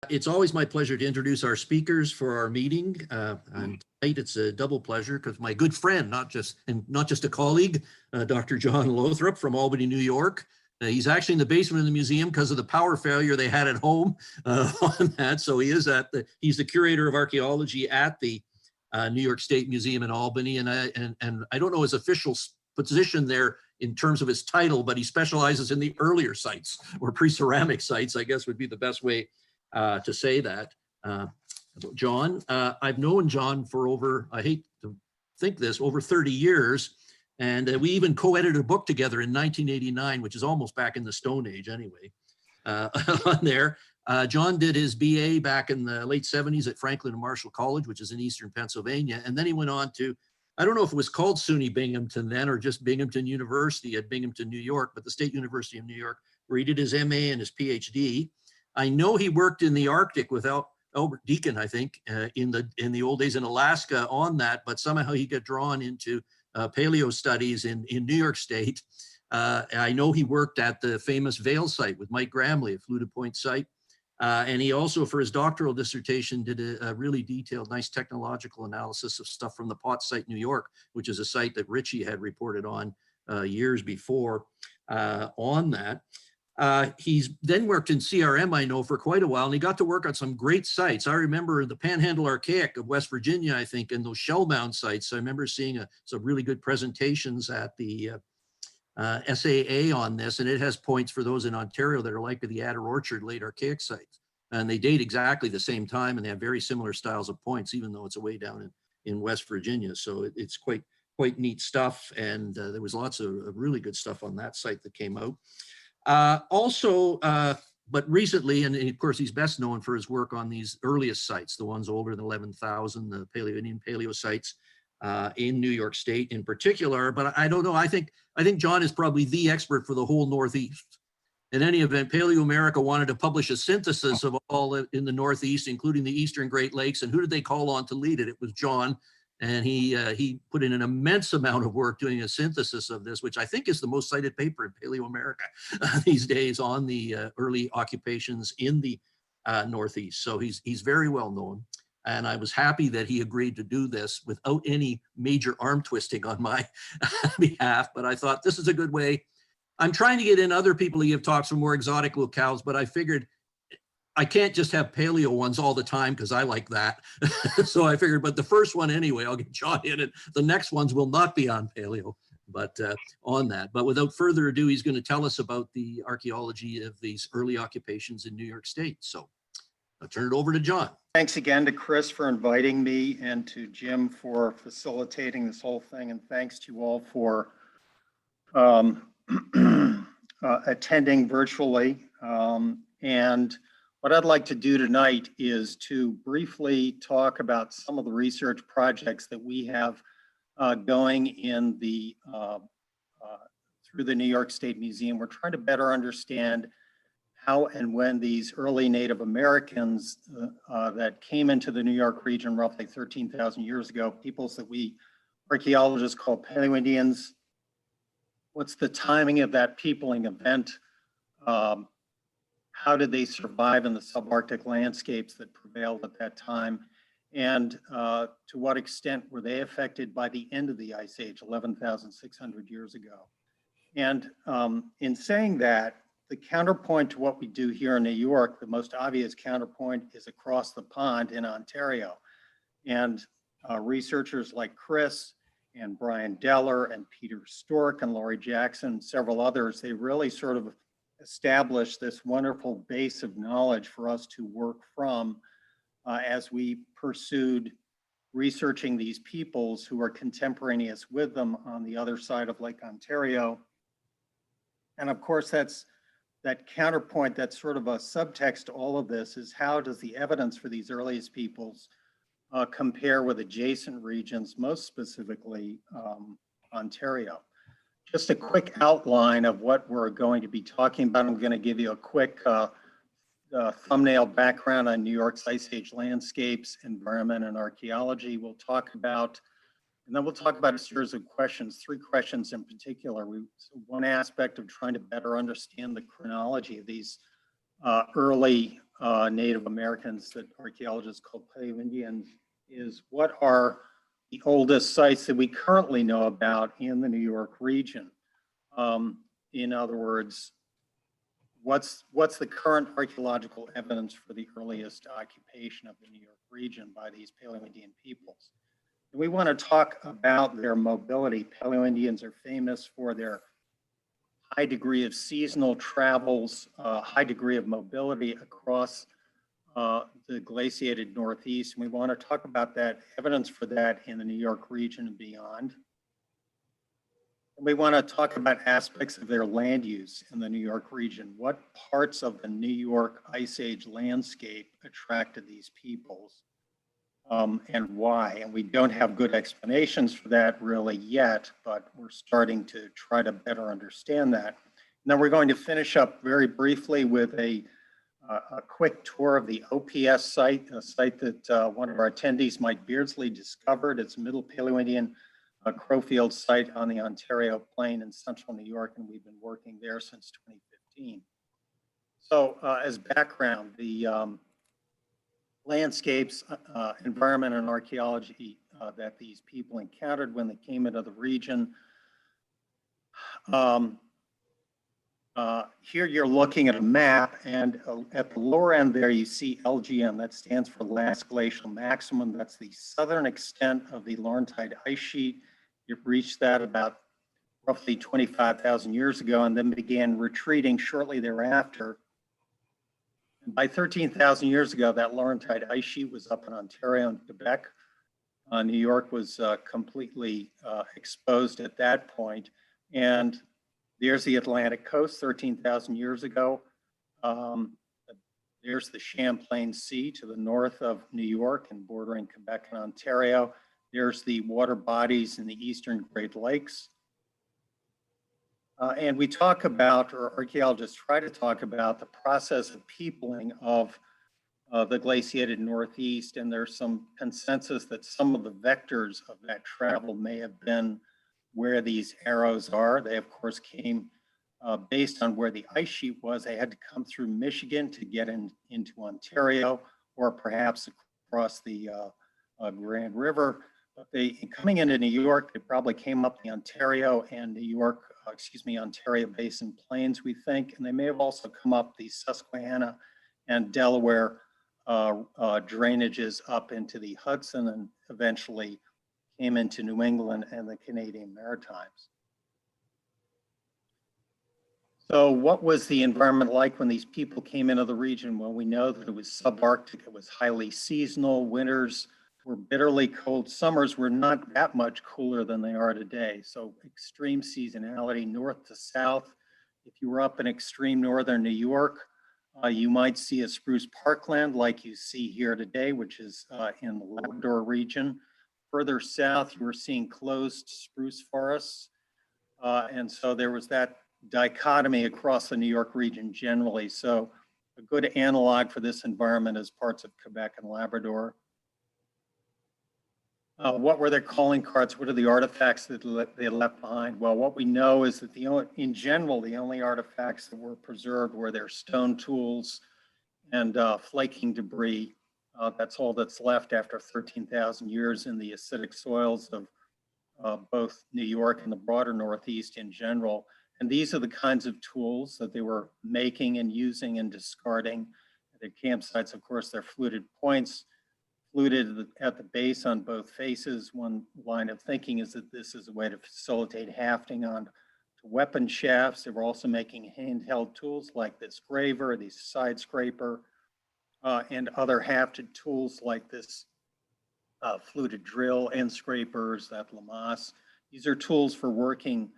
It's always my pleasure to introduce our speakers for our meeting. And tonight it's a double pleasure because my good friend, not just a colleague, Dr. John Lothrop from Albany, New York. He's actually in the basement of the museum because of the power failure they had at home on that. So he's the curator of archaeology at the New York State Museum in Albany. And I don't know his official position there in terms of his title, but he specializes in the earlier sites, or pre-ceramic sites, I guess would be the best way to say that. John, I've known John for over, I hate to think this, over 30 years. And we even co-edited a book together in 1989, which is almost back in the Stone Age anyway, on there. John did his BA back in the late 70s at Franklin and Marshall College, which is in Eastern Pennsylvania. And then he went on to, I don't know if it was called SUNY Binghamton then or just Binghamton University at Binghamton, New York, but the State University of New York, where he did his MA and his PhD. I know he worked in the Arctic with Albert Deakin, I think, in the old days in Alaska on that, but somehow he got drawn into paleo studies in New York State. I know he worked at the famous Vail site with Mike Gramley, a Fluted Point site. And he also, for his doctoral dissertation, did a really detailed, nice technological analysis of stuff from the Potts site, New York, which is a site that Richie had reported on years before on that. He's then worked in CRM, I know, for quite a while, and he got to work on some great sites. I remember the Panhandle Archaic of West Virginia, I think, and those shell mound sites. I remember seeing some really good presentations at the SAA on this, and it has points for those in Ontario that are like the Adder Orchard late archaic sites. And they date exactly the same time, and they have very similar styles of points, even though it's away down in West Virginia. So it's quite neat stuff, and there was lots of really good stuff on that site that came out. But recently, and of course, he's best known for his work on these earliest sites, the ones older than 11,000, the Paleoindian paleo sites in New York State in particular. But I don't know, I think John is probably the expert for the whole Northeast. In any event, Paleoamerica wanted to publish a synthesis of all in the Northeast, including the Eastern Great Lakes. And who did they call on to lead it? It was John. And he put in an immense amount of work doing a synthesis of this, which I think is the most cited paper in Paleoamerica these days on the early occupations in the Northeast. So he's very well known. And I was happy that he agreed to do this without any major arm twisting on my behalf. But I thought this is a good way. I'm trying to get in other people to give talks from more exotic locales, but I figured I can't just have paleo ones all the time because I like that. So I figured, but the first one anyway, I'll get John in it. The next ones will not be on paleo, but on that. But without further ado, he's going to tell us about the archaeology of these early occupations in New York State. So I'll turn it over to John. Thanks again to Chris for inviting me and to Jim for facilitating this whole thing. And thanks to you all for attending virtually. And what I'd like to do tonight is to briefly talk about some of the research projects that we have going in the through the New York State Museum. We're trying to better understand how and when these early Native Americans that came into the New York region roughly 13,000 years ago, peoples that we archaeologists call Paleoindians, what's the timing of that peopling event? How did they survive in the subarctic landscapes that prevailed at that time? And to what extent were they affected by the end of the Ice Age, 11,600 years ago? And in saying that, the counterpoint to what we do here in New York, the most obvious counterpoint is across the pond in Ontario. And researchers like Chris and Brian Deller and Peter Stork and Laurie Jackson, several others, they really sort of established this wonderful base of knowledge for us to work from as we pursued researching these peoples who are contemporaneous with them on the other side of Lake Ontario. And of course, that's that counterpoint, that's sort of a subtext to all of this, is how does the evidence for these earliest peoples compare with adjacent regions, most specifically Ontario. Just a quick outline of what we're going to be talking about. I'm going to give you a quick thumbnail background on New York's Ice Age landscapes, environment, and archaeology. We'll talk about, and then we'll talk about a series of questions, 3 questions in particular. One aspect of trying to better understand the chronology of these early Native Americans that archaeologists call Paleoindians is what are the oldest sites that we currently know about in the New York region. In other words, what's the current archaeological evidence for the earliest occupation of the New York region by these Paleoindian peoples? And we want to talk about their mobility. Paleoindians are famous for their high degree of seasonal travels, high degree of mobility across the glaciated Northeast. And we want to talk about that evidence for that in the New York region and beyond. And we want to talk about aspects of their land use in the New York region. What parts of the New York Ice Age landscape attracted these peoples and why? And we don't have good explanations for that really yet, but we're starting to try to better understand that. And then we're going to finish up very briefly with a quick tour of the OPS site, a site that one of our attendees, Mike Beardsley, discovered. It's a Middle Paleoindian Crowfield site on the Ontario Plain in central New York, and we've been working there since 2015. So as background, the landscapes, environment, and archaeology that these people encountered when they came into the region. Here you're looking at a map, and at the lower end there you see LGM, that stands for last glacial maximum. That's the southern extent of the Laurentide ice sheet. You've reached that about roughly 25,000 years ago and then began retreating shortly thereafter. And by 13,000 years ago, that Laurentide ice sheet was up in Ontario and Quebec. New York was completely exposed at that point. And there's the Atlantic coast 13,000 years ago. There's the Champlain Sea to the north of New York and bordering Quebec and Ontario. There's the water bodies in the eastern Great Lakes. And we talk about, or archaeologists try to talk about, the process of peopling of the glaciated Northeast. And there's some consensus that some of the vectors of that travel may have been where these arrows are. They, of course, came based on where the ice sheet was. They had to come through Michigan to get into Ontario, or perhaps across the Grand River. But coming into New York, they probably came up the Ontario and Ontario Basin Plains, we think. And they may have also come up the Susquehanna and Delaware drainages up into the Hudson and eventually came into New England and the Canadian Maritimes. So what was the environment like when these people came into the region? Well, we know that it was subarctic, it was highly seasonal. Winters were bitterly cold. Summers were not that much cooler than they are today. So extreme seasonality, north to south. If you were up in extreme northern New York, you might see a spruce parkland like you see here today, which is in the Labrador region. Further south, you were seeing closed spruce forests. And so there was that dichotomy across the New York region generally. So a good analog for this environment is parts of Quebec and Labrador. What were their calling cards? What are the artifacts that they left behind? Well, what we know is that in general, the only artifacts that were preserved were their stone tools and flaking debris. That's all that's left after 13,000 years in the acidic soils of both New York and the broader Northeast in general. And these are the kinds of tools that they were making and using and discarding. At their campsites, of course, they're fluted points, fluted at the base on both faces. One line of thinking is that this is a way to facilitate hafting on to weapon shafts. They were also making handheld tools like this graver, the side scraper, and other hafted tools like this fluted drill, end scrapers, that lamasse. These are tools for working,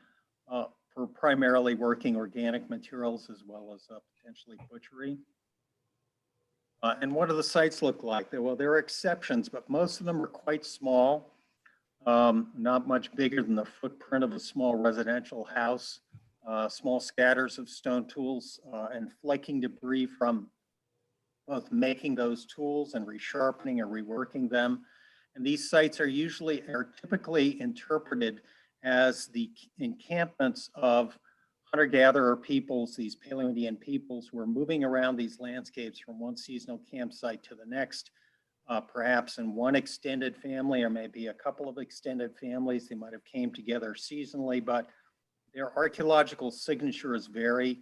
for primarily working organic materials as well as potentially butchery. And what do the sites look like? Well, there are exceptions, but most of them are quite small, not much bigger than the footprint of a small residential house, small scatters of stone tools and flaking debris from both making those tools and resharpening or reworking them. And these sites are typically interpreted as the encampments of hunter-gatherer peoples, these Paleoindian peoples, were moving around these landscapes from one seasonal campsite to the next, perhaps in one extended family or maybe a couple of extended families. They might have came together seasonally, but their archaeological signature is very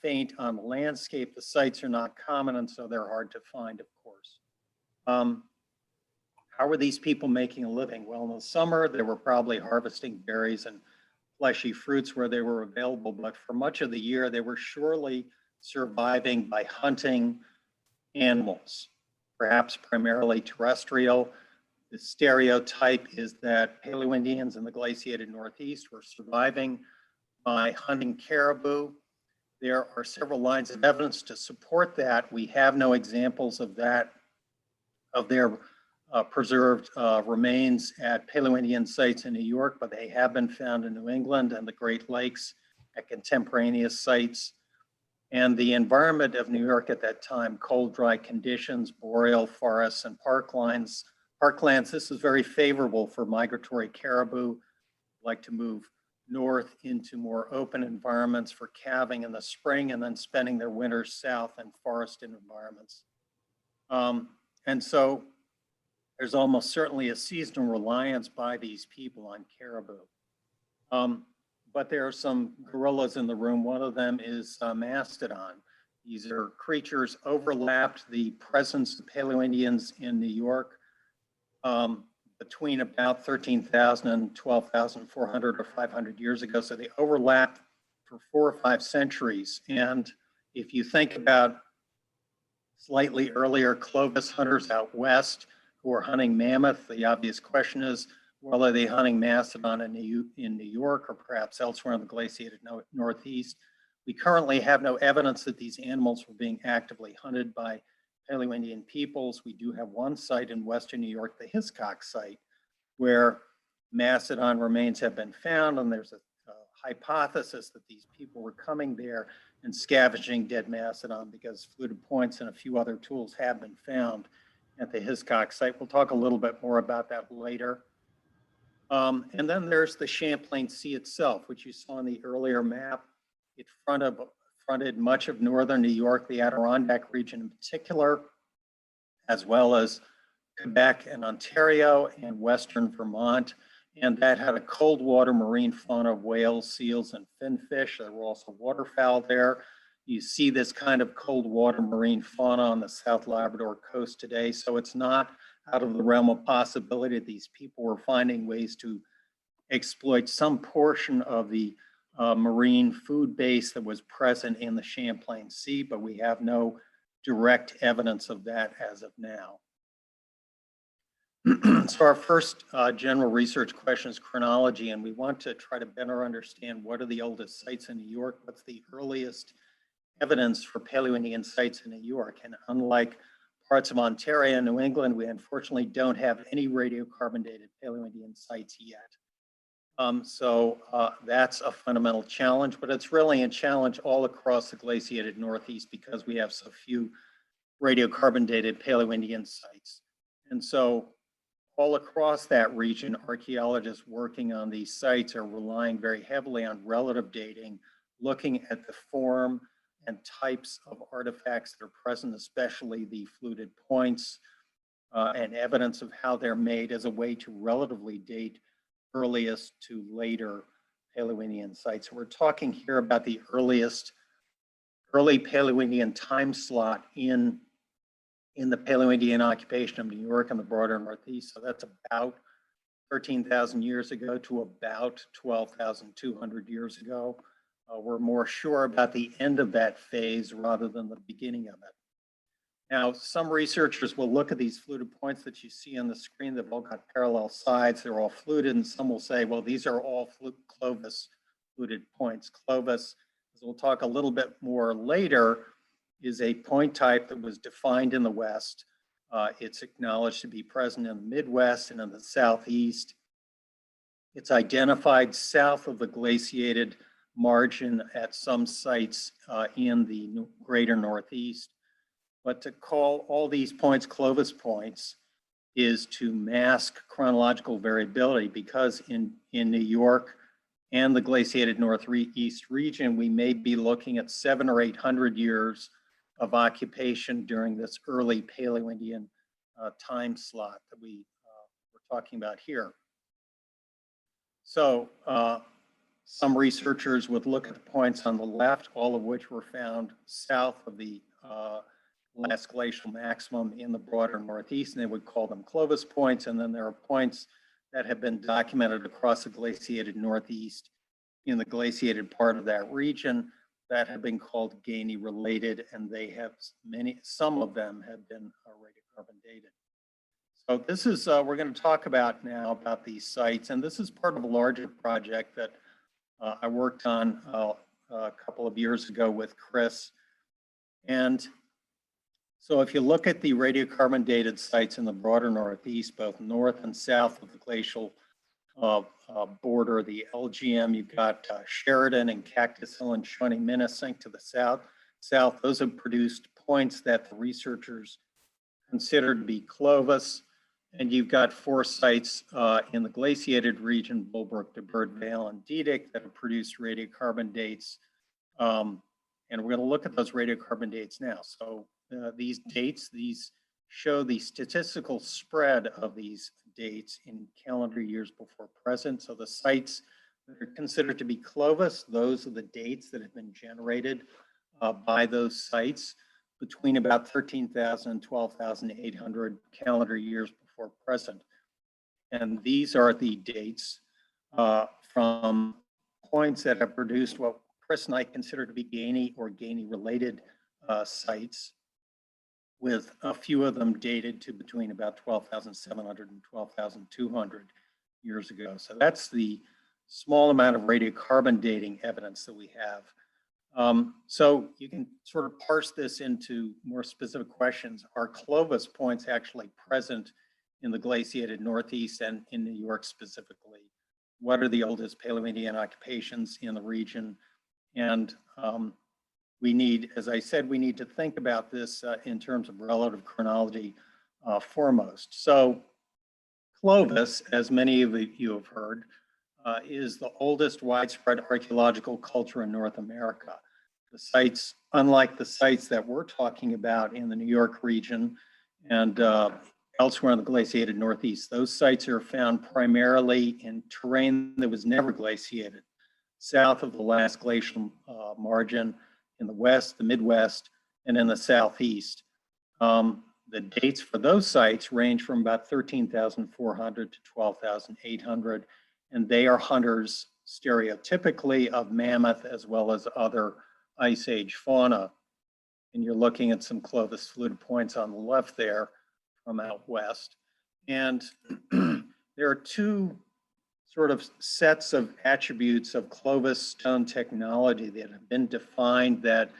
faint on the landscape. The sites are not common, and so they're hard to find, of course. How were these people making a living? Well, in the summer, they were probably harvesting berries and fleshy fruits where they were available, but for much of the year, they were surely surviving by hunting animals, perhaps primarily terrestrial. The stereotype is that Paleoindians in the glaciated Northeast were surviving by hunting caribou. There are several lines of evidence to support that. We have no examples of that, of their preserved remains at Paleoindian sites in New York, but they have been found in New England and the Great Lakes at contemporaneous sites. And the environment of New York at that time, cold, dry conditions, boreal forests and parklands, this is very favorable for migratory caribou, like to move north into more open environments for calving in the spring and then spending their winters south in forested environments. And so there's almost certainly a seasonal reliance by these people on caribou. But there are some gorillas in the room. One of them is mastodon. These are creatures overlapped the presence of Paleoindians in New York between about 13,000 and 12,400 or 500 years ago. So they overlapped for 4 or 5 centuries. And if you think about slightly earlier Clovis hunters out west who are hunting mammoth, the obvious question is, well, are they hunting mastodon in New York or perhaps elsewhere in the glaciated Northeast? We currently have no evidence that these animals were being actively hunted by Paleoindian peoples. We do have one site in Western New York, the Hiscox site, where mastodon remains have been found, and there's a hypothesis that these people were coming there and scavenging dead mastodon because fluted points and a few other tools have been found at the Hiscox site. We'll talk a little bit more about that later. And then there's the Champlain Sea itself, which you saw in the earlier map. It fronted much of northern New York, the Adirondack region in particular, as well as Quebec and Ontario and western Vermont. And that had a cold water marine fauna of whales, seals, and finfish. There were also waterfowl there. You see this kind of cold water marine fauna on the South Labrador coast today. So it's not out of the realm of possibility that these people were finding ways to exploit some portion of the marine food base that was present in the Champlain Sea, but we have no direct evidence of that as of now. So our first general research question is chronology, and we want to try to better understand what are the oldest sites in New York, what's the earliest evidence for Paleoindian sites in New York. And unlike parts of Ontario and New England, we unfortunately don't have any radiocarbon dated Paleoindian sites yet. So that's a fundamental challenge, but it's really a challenge all across the glaciated Northeast because we have so few radiocarbon dated Paleoindian sites. And so all across that region, archaeologists working on these sites are relying very heavily on relative dating, looking at the form and types of artifacts that are present, especially the fluted points and evidence of how they're made as a way to relatively date earliest to later Paleoindian sites. So we're talking here about the early Paleoindian time slot in the Paleoindian occupation of New York and the broader Northeast. So that's about 13,000 years ago to about 12,200 years ago. We're more sure about the end of that phase rather than the beginning of it. Now, some researchers will look at these fluted points that you see on the screen. They've all got parallel sides. They're all fluted, and some will say, well, these are all Clovis fluted points. Clovis, as we'll talk a little bit more later, is a point type that was defined in the West. It's acknowledged to be present in the Midwest and in the Southeast. It's identified south of the glaciated margin at some sites in the greater Northeast. But to call all these points Clovis points is to mask chronological variability because in New York and the glaciated northeast region, we may be looking at 700 or 800 years of occupation during this early Paleoindian time slot that we're talking about here. So some researchers would look at the points on the left, all of which were found south of the last glacial maximum in the broader northeast, and they would call them Clovis points. And then there are points that have been documented across the glaciated northeast in the glaciated part of that region that have been called Gainey related, and they have some of them have been radiocarbon dated. So this is, we're going to talk about now about these sites, and this is part of a larger project that I worked on a couple of years ago with Chris. And so if you look at the radiocarbon dated sites in the broader northeast, both north and south of the glacial border, the LGM, you've got Sheridan and Cactus Hill and Shawnee Minnesink to the south. Those have produced points that the researchers consider to be Clovis. And you've got 4 sites in the glaciated region, Bullbrook, DeBird Vale, and Dedic, that have produced radiocarbon dates. And we're going to look at those radiocarbon dates now. So these dates, these show the statistical spread of these dates in calendar years before present. So the sites that are considered to be Clovis, those are the dates that have been generated by those sites between about 13,000 and 12,800 calendar years before present. And these are the dates from points that have produced what Chris and I consider to be Gainey or Gainey related sites, with a few of them dated to between about 12,700 and 12,200 years ago. So that's the small amount of radiocarbon dating evidence that we have. So you can sort of parse this into more specific questions. Are Clovis points actually present in the glaciated northeast and in New York specifically? What are the oldest Paleoindian occupations in the region? And we need, as I said, we need to think about this in terms of relative chronology foremost. So Clovis, as many of you have heard, is the oldest widespread archaeological culture in North America. The sites, unlike the sites that we're talking about in the New York region and elsewhere in the glaciated northeast, those sites are found primarily in terrain that was never glaciated, south of the last glacial margin, in the west, the Midwest, and in the southeast. The dates for those sites range from about 13,400 to 12,800, and they are hunters stereotypically of mammoth as well as other Ice Age fauna. And you're looking at some Clovis fluid points on the left there from out west. And there are 2 sort of sets of attributes of Clovis stone technology that have been defined that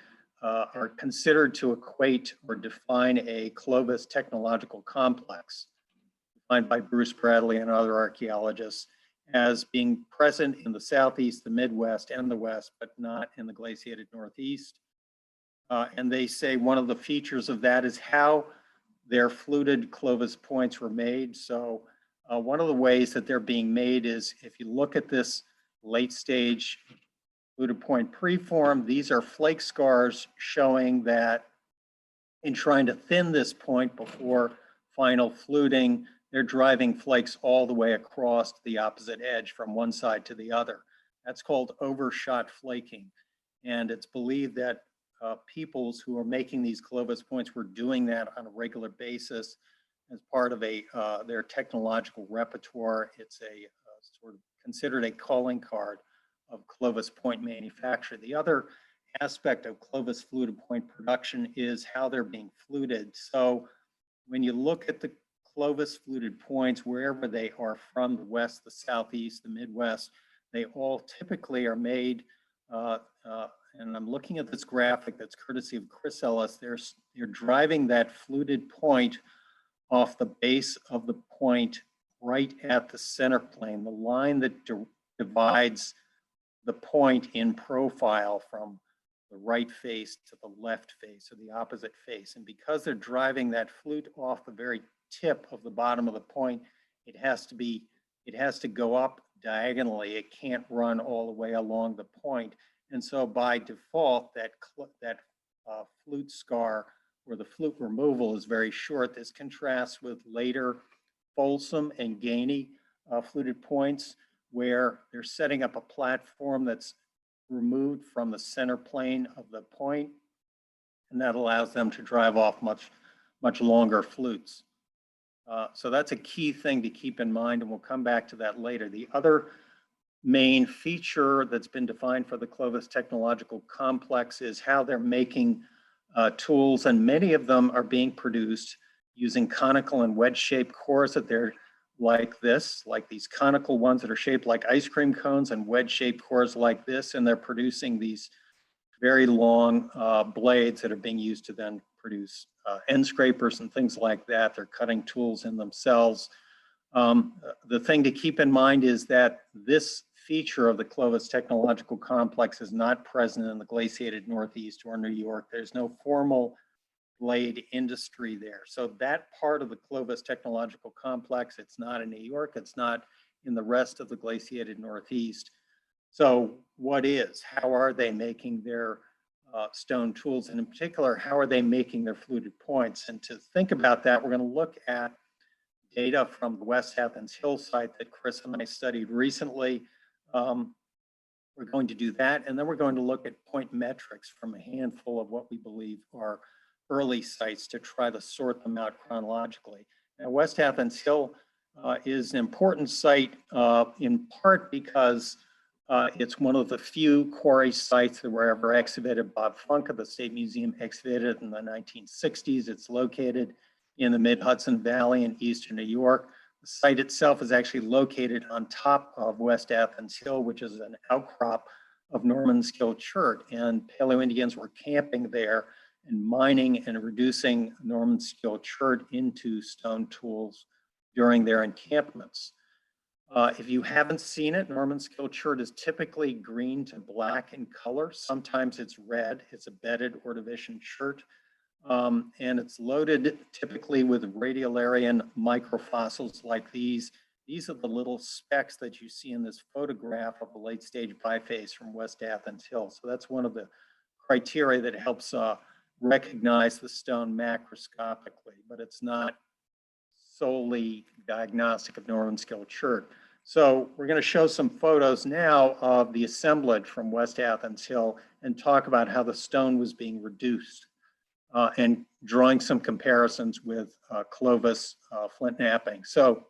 are considered to equate or define a Clovis technological complex, defined by Bruce Bradley and other archaeologists as being present in the southeast, the Midwest, and the west, but not in the glaciated northeast. And they say one of the features of that is how their fluted Clovis points were made. So one of the ways that they're being made is, if you look at this late stage fluted point preform, these are flake scars showing that in trying to thin this point before final fluting, they're driving flakes all the way across the opposite edge from one side to the other. That's called overshot flaking. And it's believed that peoples who are making these Clovis points were doing that on a regular basis as part of their technological repertoire. It's a sort of considered a calling card of Clovis point manufacture. The other aspect of Clovis fluted point production is how they're being fluted. So when you look at the Clovis fluted points, wherever they are from, the west, the southeast, the Midwest, they all typically are made, and I'm looking at this graphic that's courtesy of Chris Ellis. They're driving that fluted point off the base of the point right at the center plane, the line that divides the point in profile from the right face to the left face, or the opposite face. And because they're driving that flute off the very tip of the bottom of the point, it has to go up, diagonally. It can't run all the way along the point. And so by default, that flute scar where the flute removal is very short. This contrasts with later Folsom and Gainey fluted points where they're setting up a platform that's removed from the center plane of the point, and that allows them to drive off much longer flutes. So that's a key thing to keep in mind, and we'll come back to that later. The other main feature that's been defined for the Clovis Technological Complex is how they're making tools, and many of them are being produced using conical and wedge-shaped cores that they're like this, like these conical ones that are shaped like ice cream cones, and wedge-shaped cores like this, and they're producing these very long blades that are being used to then produce end scrapers and things like that. They're cutting tools in themselves. The thing to keep in mind is that this feature of the Clovis Technological Complex is not present in the glaciated Northeast or New York. There's no formal blade industry there. So that part of the Clovis Technological Complex, it's not in New York, it's not in the rest of the glaciated Northeast. So what is? How are they making their stone tools? And in particular, how are they making their fluted points? And to think about that, we're going to look at data from the West Athens Hill site that Chris and I studied recently. We're going to do that, and then we're going to look at point metrics from a handful of what we believe are early sites to try to sort them out chronologically. Now, West Athens Hill is an important site in part because it's one of the few quarry sites that were ever excavated. Bob Funk of the State Museum excavated it in the 1960s. It's located in the mid-Hudson Valley in eastern New York. The site itself is actually located on top of West Athens Hill, which is an outcrop of Norman Skill Chert. And Paleoindians were camping there and mining and reducing Norman Skill Chert into stone tools during their encampments. If you haven't seen it, Norman Skill Chert is typically green to black in color. Sometimes it's red. It's a bedded Ordovician chert. And it's loaded typically with radiolarian microfossils like these. These are the little specks that you see in this photograph of a late stage biface from West Athens Hill. So that's one of the criteria that helps recognize the stone macroscopically, but it's not solely diagnostic of Norman Skill Chert. So we're going to show some photos now of the assemblage from West Athens Hill and talk about how the stone was being reduced. And drawing some comparisons with Clovis flint knapping. So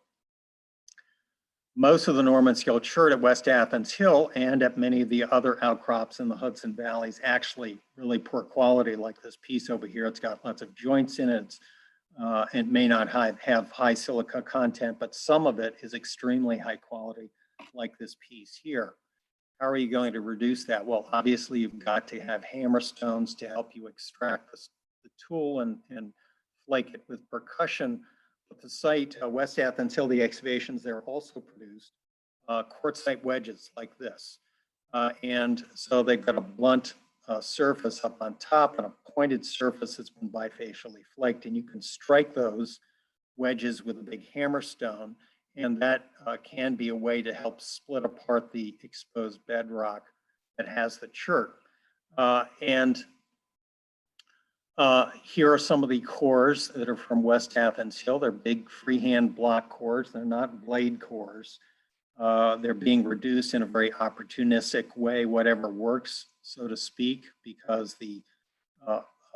most of the Norman Skill Chert at West Athens Hill and at many of the other outcrops in the Hudson Valley is actually really poor quality, like this piece over here. It's got lots of joints in it. It may not have high silica content, but some of it is extremely high quality, like this piece here. How are you going to reduce that? Well, obviously you've got to have hammer stones to help you extract the tool and flake it with percussion. But the site, West Athens Hill, the excavations there also produced quartzite wedges like this. And so they've got a blunt surface up on top and a pointed surface that's been bifacially flaked. And you can strike those wedges with a big hammer stone. And that can be a way to help split apart the exposed bedrock that has the chert. Here are some of the cores that are from West Athens Hill. They're big freehand block cores. They're not blade cores. They're being reduced in a very opportunistic way, whatever works, so to speak, because the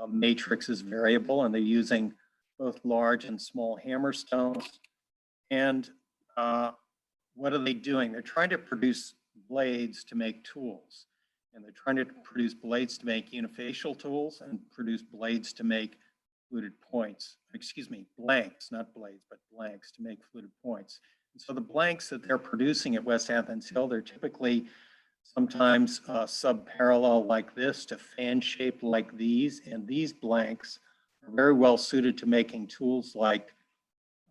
matrix is variable, and they're using both large and small hammer stones. And what are they doing? They're trying to produce blades to make tools. And they're trying to produce blades to make unifacial tools and produce blades to make fluted points. Excuse me, blanks, not blades, but blanks to make fluted points. And so the blanks that they're producing at West Athens Hill, they're typically sometimes sub-parallel like this to fan-shaped like these. And these blanks are very well suited to making tools like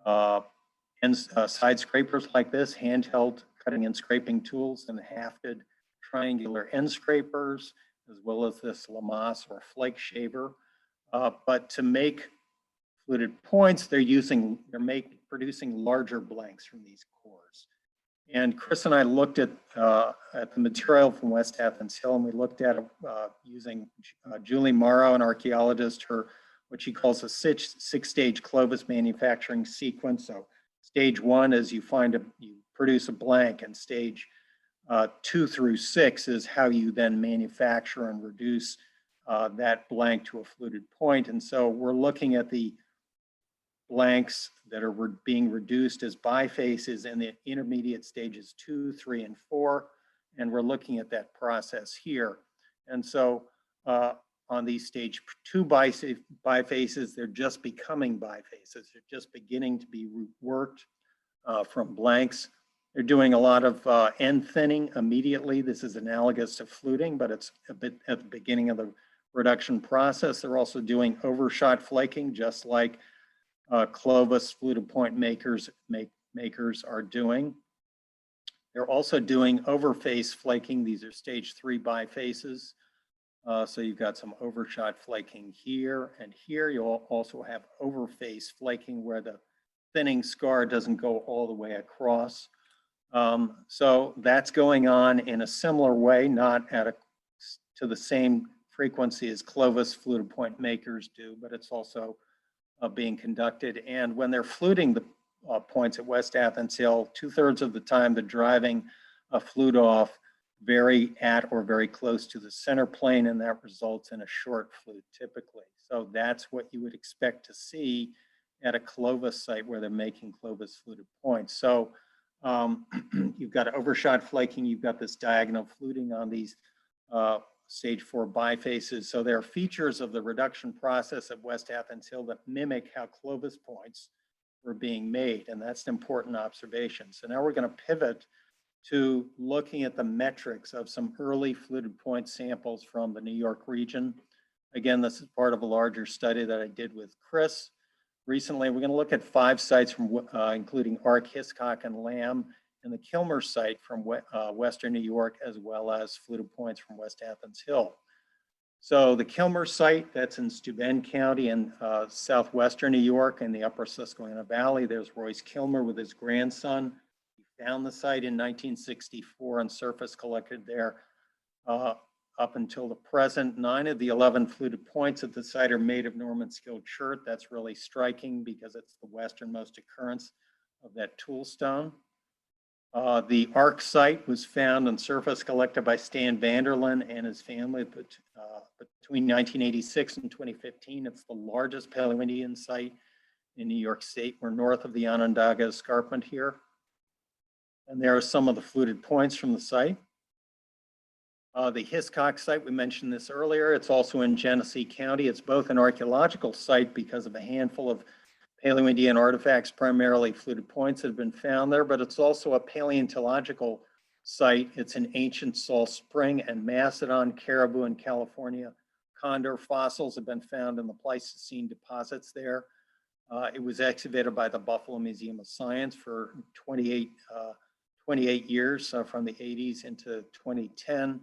side scrapers like this, handheld cutting and scraping tools, and hafted triangular end scrapers, as well as this lamasse or flake shaver. But to make fluted points, they're producing larger blanks from these cores. And Chris and I looked at the material from West Athens Hill, and we looked at it using Julie Morrow, an archaeologist, her what she calls a six-stage Clovis manufacturing sequence. So stage 1 is you produce a blank, and stage 2 through 6 is how you then manufacture and reduce that blank to a fluted point. And so we're looking at the blanks that are being reduced as bifaces in the intermediate stages 2, 3, and 4. And we're looking at that process here. And so on these stage 2 bifaces, they're just becoming bifaces. They're just beginning to be worked from blanks. They're doing a lot of end thinning immediately. This is analogous to fluting, but it's a bit at the beginning of the reduction process. They're also doing overshot flaking, just like Clovis fluted point makers are doing. They're also doing overface flaking. These are stage 3 bifaces. So you've got some overshot flaking here and here. You'll also have overface flaking where the thinning scar doesn't go all the way across. So that's going on in a similar way, not to the same frequency as Clovis fluted point makers do, but it's also being conducted. And when they're fluting the points at West Athens Hill, 2/3 of the time they're driving a flute off very at or very close to the center plane, and that results in a short flute typically. So that's what you would expect to see at a Clovis site where they're making Clovis fluted points. So you've got overshot flaking, you've got this diagonal fluting on these stage 4 bifaces. So there are features of the reduction process at West Athens Hill that mimic how Clovis points were being made, and that's an important observation. So now we're going to pivot to looking at the metrics of some early fluted point samples from the New York region. Again, this is part of a larger study that I did with Chris recently. We're going to look at 5 sites from including Ark, Hiscock, and Lamb, and the Kilmer site from Western New York, as well as fluted points from West Athens Hill. So the Kilmer site, that's in Steuben County in southwestern New York in the upper Susquehanna Valley. There's Royce Kilmer with his grandson. He found the site in 1964 and surface collected there up until the present. 9 of the 11 fluted points at the site are made of Norman skilled chert. That's really striking because it's the westernmost occurrence of that tool stone. The Ark site was found and surface collected by Stan Vanderlyn and his family between 1986 and 2015. It's the largest Paleoindian site in New York State. We're north of the Onondaga Escarpment here. And there are some of the fluted points from the site. The Hiscock site, we mentioned this earlier. It's also in Genesee County. It's both an archaeological site because of a handful of Paleoindian artifacts, primarily fluted points, that have been found there, but it's also a paleontological site. It's an ancient salt spring, and mastodon, caribou in California, condor fossils have been found in the Pleistocene deposits there. It was excavated by the Buffalo Museum of Science for 28 years, from the 80s into 2010.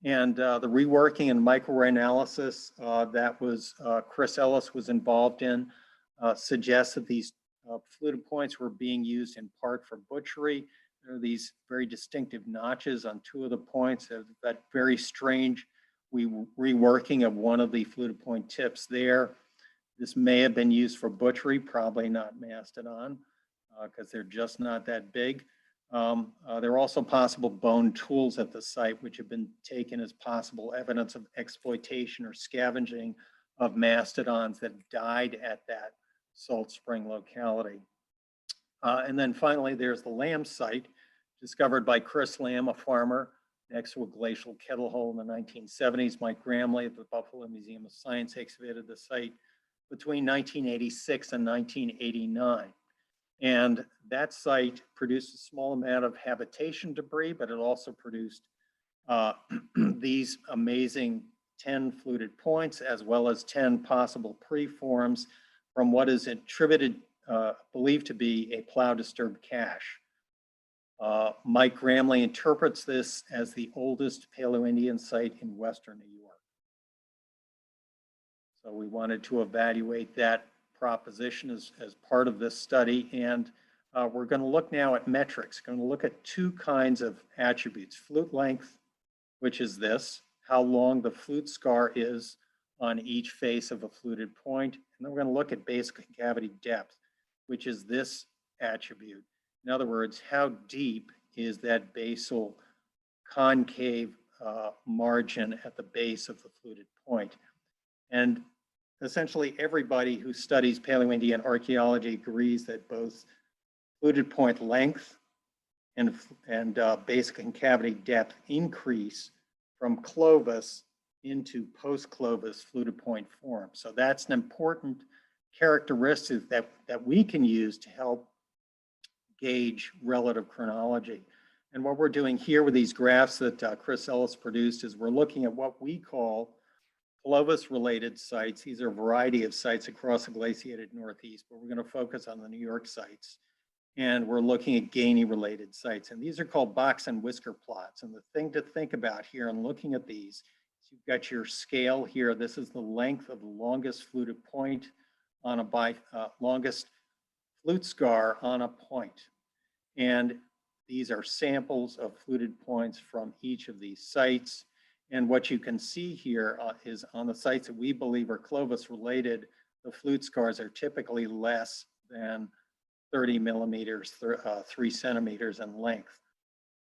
And the reworking and microanalysis that was Chris Ellis was involved in suggests that these fluted points were being used in part for butchery. There are these very distinctive notches on 2 of the points, that very strange reworking of one of the fluted point tips there. This may have been used for butchery, probably not mastodon, because they're just not that big. There are also possible bone tools at the site, which have been taken as possible evidence of exploitation or scavenging of mastodons that died at that salt spring locality. And then finally, there's the Lamb site, discovered by Chris Lamb, a farmer, next to a glacial kettle hole in the 1970s. Mike Gramley at the Buffalo Museum of Science excavated the site between 1986 and 1989. And that site produced a small amount of habitation debris, but it also produced these amazing 10 fluted points, as well as 10 possible preforms from what is attributed, believed to be a plow-disturbed cache. Mike Gramley interprets this as the oldest Paleoindian site in Western New York. So we wanted to evaluate that proposition as part of this study, and We're going to look now at metrics. Going to look at two kinds of attributes: flute length, which is this, how long the flute scar is on each face of a fluted point. And then we're going to look at base concavity depth, which is this attribute. In other words, how deep is that basal concave margin at the base of the fluted point. And essentially everybody who studies Paleoindian archaeology agrees that both fluted point length and base concavity depth increase from Clovis into post-Clovis fluted point form. So that's an important characteristic that we can use to help gauge relative chronology. And what we're doing here with these graphs that Chris Ellis produced is we're looking at what we call Clovis-related sites. These are a variety of sites across the glaciated Northeast, but we're going to focus on the New York sites. And we're looking at Gainey-related sites. And these are called box and whisker plots. And the thing to think about here in looking at these is you've got your scale here. This is the length of the longest fluted point on a longest flute scar on a point. And these are samples of fluted points from each of these sites. And what you can see here is on the sites that we believe are Clovis related, the flute scars are typically less than 30 millimeters, 3 centimeters in length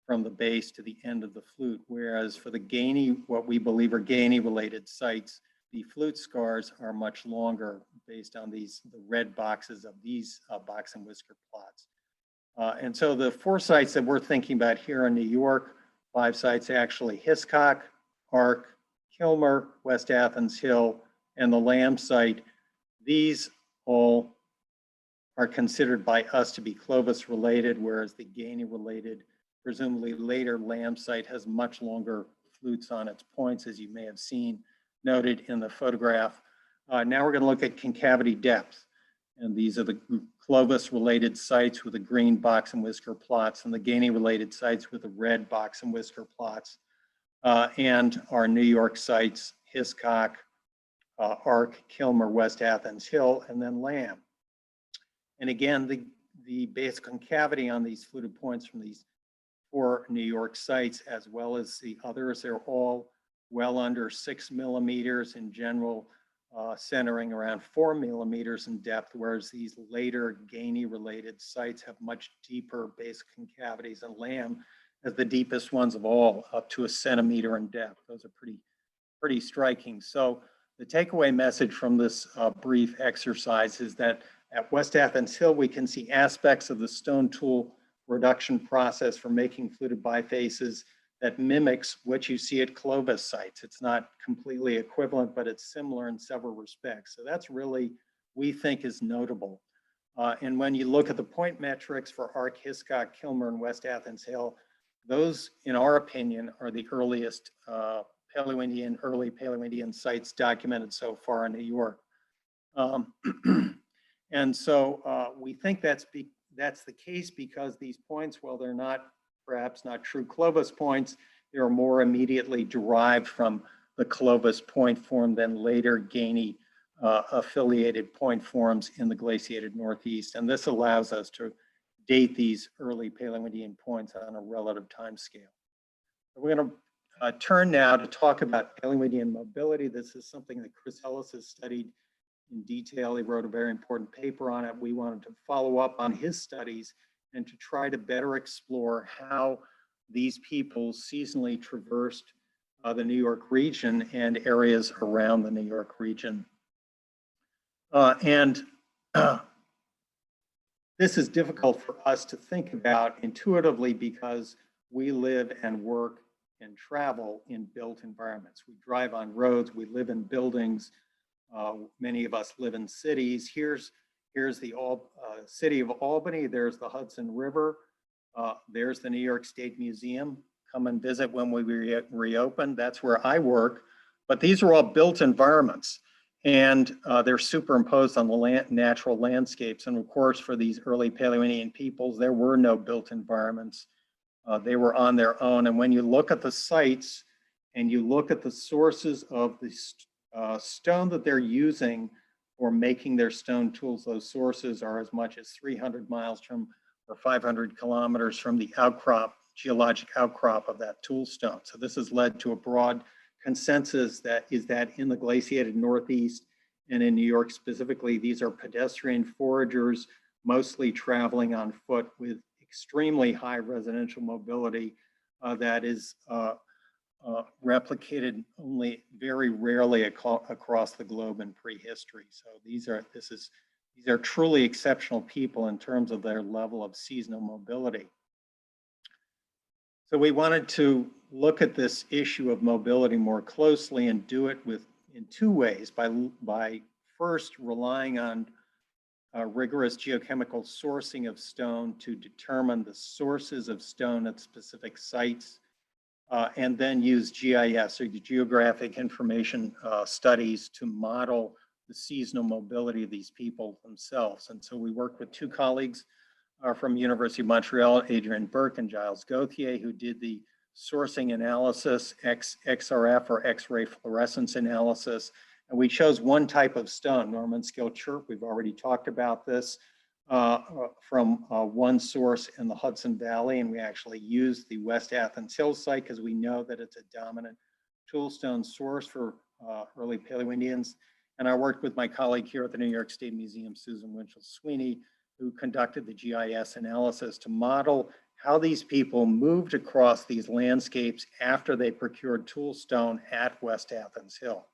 from the base to the end of the flute. Whereas for the Gainey, what we believe are Gainey related sites, the flute scars are much longer based on the red boxes of these box and whisker plots. And so the 4 sites that we're thinking about here in New York, 5 sites actually: Hiscock, Ark, Kilmer, West Athens Hill, and the Lamb site. These all are considered by us to be Clovis related, whereas the Gainey related, presumably later Lamb site, has much longer flutes on its points, as you may have seen noted in the photograph. Now we're going to look at concavity depth. And these are the Clovis related sites with the green box and whisker plots, and the Gainey related sites with the red box and whisker plots. And our New York sites: Hiscock, Ark, Kilmer, West Athens Hill, and then Lamb. And again, the base concavity on these fluted points from these 4 New York sites, as well as the others, they're all well under 6 millimeters in general, centering around 4 millimeters in depth, whereas these later Gainey-related sites have much deeper base concavities, and Lamb as the deepest ones of all, up to 1 centimeter in depth. Those are pretty striking. So the takeaway message from this brief exercise is that at West Athens Hill, we can see aspects of the stone tool reduction process for making fluted bifaces that mimics what you see at Clovis sites. It's not completely equivalent, but it's similar in several respects. So that's really, we think, is notable. And when you look at the point metrics for Ark, Hiscock, Kilmer, and West Athens Hill, those, in our opinion, are the earliest early Paleoindian sites documented so far in New York. And so we think that's the case because these points, while they're perhaps not true Clovis points, they are more immediately derived from the Clovis point form than later Gainey affiliated point forms in the glaciated Northeast. And this allows us to date these early Paleoindian points on a relative time scale. We're going to turn now to talk about Paleoindian mobility. This is something that Chris Ellis has studied in detail. He wrote a very important paper on it. We wanted to follow up on his studies and to try to better explore how these peoples seasonally traversed the New York region and areas around the New York region. This is difficult for us to think about intuitively because we live and work and travel in built environments. We drive on roads, we live in buildings. Many of us live in cities. Here's the city of Albany. There's the Hudson River. There's the New York State Museum. Come and visit when we reopen. That's where I work. But these are all built environments, and they're superimposed on the natural landscapes. And of course, for these early Paleoindian peoples, there were no built environments. They were on their own. And when you look at the sites and you look at the sources of the stone that they're using for making their stone tools, those sources are as much as 300 miles from or 500 kilometers from the geologic outcrop of that toolstone. So this has led to a broad consensus that in the glaciated Northeast and in New York specifically, these are pedestrian foragers, mostly traveling on foot with extremely high residential mobility that is replicated only very rarely across the globe in prehistory. So these are truly exceptional people in terms of their level of seasonal mobility. So we wanted to look at this issue of mobility more closely and do it in two ways, by first relying on rigorous geochemical sourcing of stone to determine the sources of stone at specific sites, and then use GIS, or geographic information studies, to model the seasonal mobility of these people themselves. And so we worked with two colleagues from University of Montreal, Adrian Burke and Giles Gauthier, who did the sourcing analysis, XRF or X-ray fluorescence analysis. And we chose one type of stone, Norman scale chert. We've already talked about this from one source in the Hudson Valley. And we actually used the West Athens Hill site because we know that it's a dominant toolstone source for early Paleoindians. And I worked with my colleague here at the New York State Museum, Susan Winchell Sweeney, who conducted the GIS analysis to model how these people moved across these landscapes after they procured toolstone at West Athens Hill.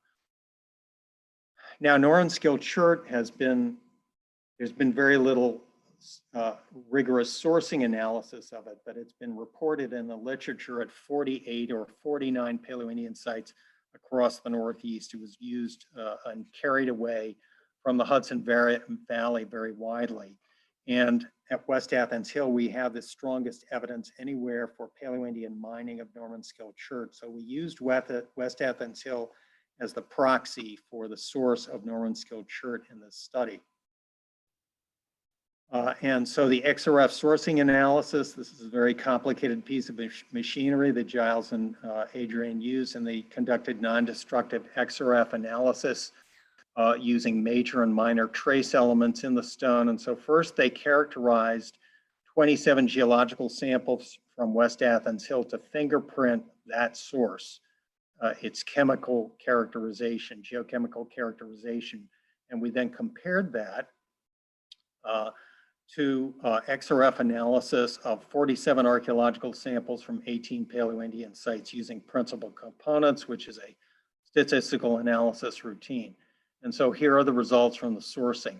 Now, Norman scale chert there's been very little rigorous sourcing analysis of it, but it's been reported in the literature at 48 or 49 Paleoindian sites across the Northeast. It was used and carried away from the Hudson Valley very widely. And at West Athens Hill, we have the strongest evidence anywhere for Paleoindian mining of Norman scale chert. So we used West Athens Hill as the proxy for the source of Norman scale chert in this study. And so the XRF sourcing analysis, this is a very complicated piece of machinery that Giles and Adrian used, and they conducted non-destructive XRF analysis using major and minor trace elements in the stone. And so first they characterized 27 geological samples from West Athens Hill to fingerprint that source, its chemical characterization, geochemical characterization. And we then compared that to XRF analysis of 47 archaeological samples from 18 Paleoindian sites using principal components, which is a statistical analysis routine. And so here are the results from the sourcing.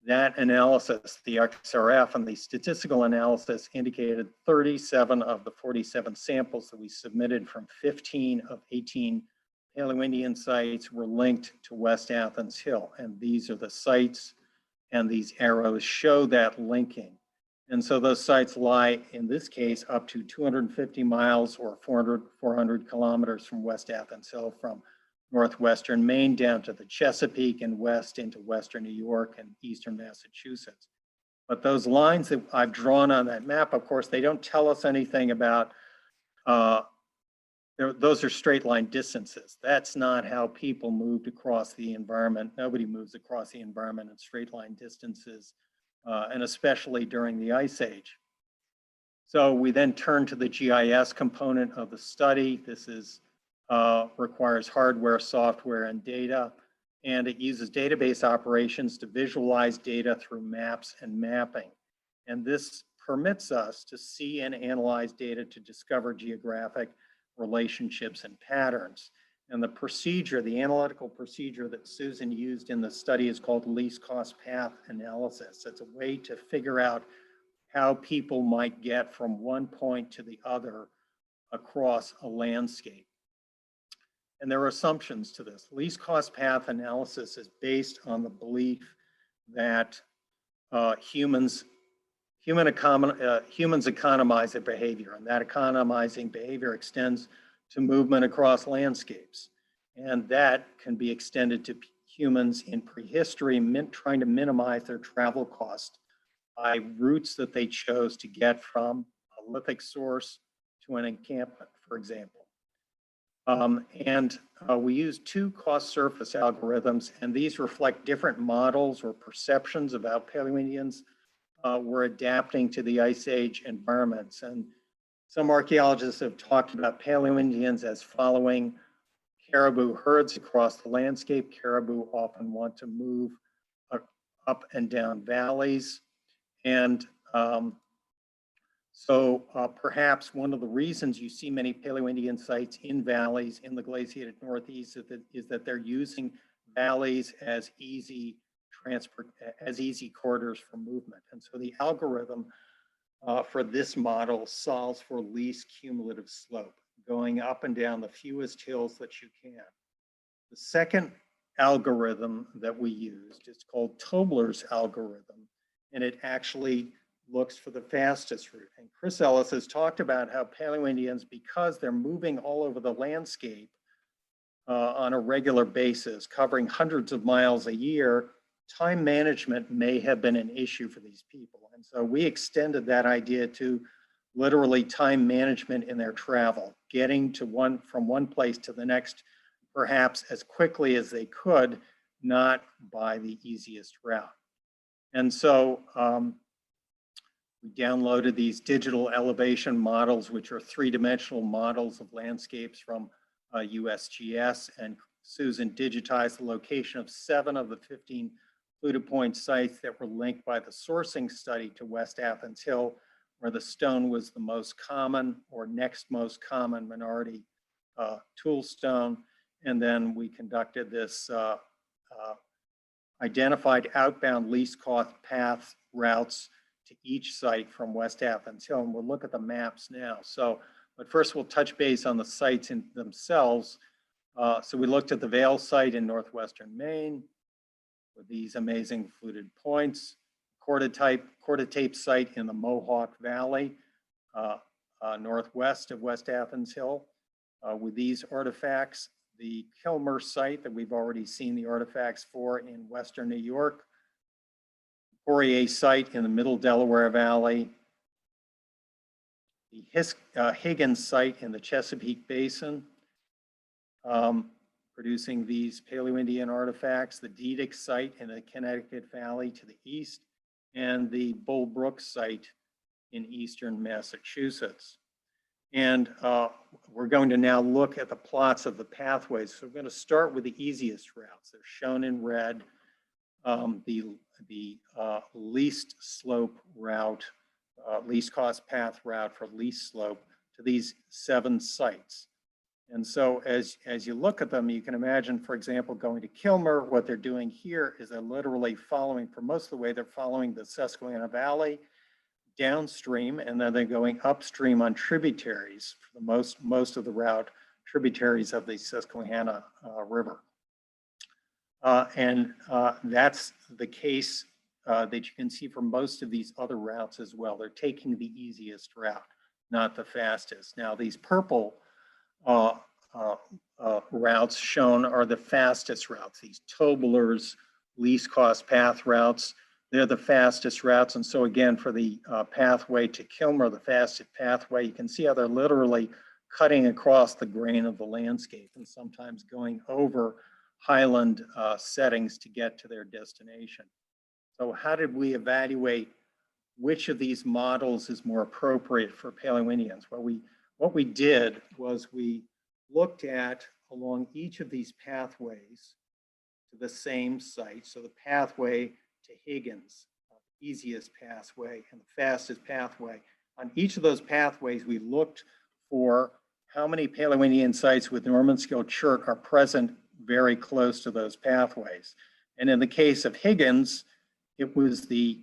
That analysis, the XRF and the statistical analysis, indicated 37 of the 47 samples that we submitted from 15 of 18 Paleoindian sites were linked to West Athens Hill. And these are the sites, and these arrows show that linking. And so those sites lie, in this case, up to 250 miles or 400 kilometers from West Athens Hill, from northwestern Maine down to the Chesapeake and west into western New York and eastern Massachusetts. But those lines that I've drawn on that map, of course, they don't tell us anything about, those are straight line distances. That's not how people moved across the environment. Nobody moves across the environment in straight line distances, and especially during the Ice Age. So we then turn to the GIS component of the study. This is requires hardware, software, and data, and it uses database operations to visualize data through maps and mapping. And this permits us to see and analyze data to discover geographic relationships and patterns. And the procedure, the analytical procedure that Susan used in the study, is called least cost path analysis. It's a way to figure out how people might get from one point to the other across a landscape. And there are assumptions to this. Least cost path analysis is based on the belief that humans economize their behavior, and that economizing behavior extends to movement across landscapes. And that can be extended to humans in prehistory, trying to minimize their travel cost by routes that they chose to get from a lithic source to an encampment, for example. We use two cost surface algorithms, and these reflect different models or perceptions about Paleoindians were adapting to the Ice Age environments. And some archaeologists have talked about Paleoindians as following caribou herds across the landscape. Caribou often want to move up and down valleys. And perhaps one of the reasons you see many Paleoindian sites in valleys in the glaciated Northeast is that they're using valleys as easy corridors for movement. And so the algorithm for this model solves for least cumulative slope, going up and down the fewest hills that you can. The second algorithm that we used is called Tobler's algorithm, and it actually looks for the fastest route. And Chris Ellis has talked about how Paleoindians, because they're moving all over the landscape on a regular basis, covering hundreds of miles a year, time management may have been an issue for these people. And so we extended that idea to literally time management in their travel, getting to from one place to the next, perhaps as quickly as they could, not by the easiest route. And so we downloaded these digital elevation models, which are three-dimensional models of landscapes from USGS, and Susan digitized the location of 7 of the 15 Pluto Point sites that were linked by the sourcing study to West Athens Hill, where the stone was the most common or next most common minority tool stone. And then we conducted this identified outbound least cost path routes to each site from West Athens Hill. And we'll look at the maps now. But first we'll touch base on the sites in themselves. So we looked at the Vale site in northwestern Maine with these amazing fluted points, Quartertape site in the Mohawk Valley, northwest of West Athens Hill with these artifacts, the Kilmer site that we've already seen the artifacts for in Western New York, Poirier site in the Middle Delaware Valley, the Higgins site in the Chesapeake Basin, producing these Paleoindian artifacts, the Dedick site in the Connecticut Valley to the east, and the Bull Brook site in eastern Massachusetts. And we're going to now look at the plots of the pathways. So we're going to start with the easiest routes. They're shown in red. The least slope route, least cost path route for least slope to these 7 sites. And so as you look at them, you can imagine, for example, going to Kilmer, what they're doing here is they're literally following, for most of the way, they're following the Susquehanna Valley downstream, and then they're going upstream on tributaries, for the most of the route, tributaries of the Susquehanna River. That's the case that you can see for most of these other routes as well. They're taking the easiest route, not the fastest. Now, these purple routes shown are the fastest routes, these Tobler's least cost path routes. They're the fastest routes. And so again, for the pathway to Kilmer, the fastest pathway, you can see how they're literally cutting across the grain of the landscape and sometimes going over highland settings to get to their destination. So how did we evaluate which of these models is more appropriate for Paleoindians? Well, what we did was we looked at along each of these pathways to the same site. So the pathway to Higgins, the easiest pathway and the fastest pathway. On each of those pathways, we looked for how many Paleoindian sites with Norman scale chert are present very close to those pathways. And in the case of Higgins, it was the